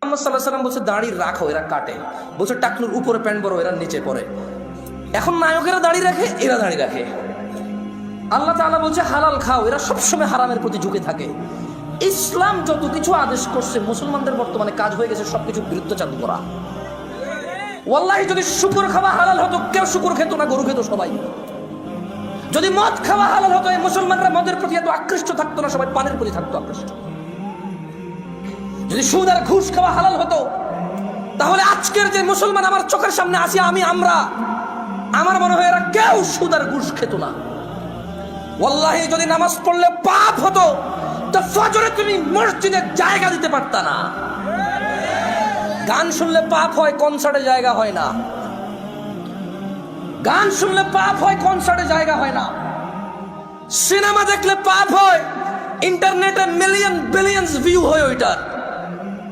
মুহাম্মদ সাল্লাল্লাহু আলাইহি ওয়াসাল্লাম বলছে দাড়ি রাখো, এরা কাটে। বলছে টাকনুর উপরে প্যান্ট বড়, এরা নিচে পড়ে। এখন নায়কেরা দাড়ি রাখে, এরা দাড়ি রাখে। আল্লাহ তাআলা বলছে হালাল খাও, এরা সবসময় হারামের প্রতি ঝুঁকে থাকে। ইসলাম যত কিছু আদেশ করছে, মুসলমানদের বর্তমানে কাজ হয়ে গেছে সবকিছু বিরুদ্ধ চালু করা। ওয়াল্লাহি যদি শুকর খাওয়া হালাল হতো, কেউ শুকর খেত না, গরু খেত সবাই। যদি মদ খাওয়া হালাল হতো, এই মুসলমানরা মদের প্রতি এত আকৃষ্ট থাকতো না, সবাই পানের প্রতি থাকতো আকৃষ্ট। যদি সুদ আর ঘুষ খাওয়া হালাল হতো, তাহলে আজকের যে মুসলমান আমার চোখের সামনে আসি, আমার মনে হয় এরা কেউ সুদ আর ঘুষ খেত না। ওয়াল্লাহি যদি নামাজ পড়লে পাপ হতো, তো ফজরে তুমি মসজিদে জায়গা দিতে পারতা না। গান শুনলে পাপ হয়, কনসার্টে জায়গা হয় না। গান শুনলে পাপ হয়, কনসার্টে জায়গা হয় না। সিনেমা দেখলে পাপ হয়, ইন্টারনেটে মিলিয়ন বিলিয়ন্স ভিউ হয় ওইটার।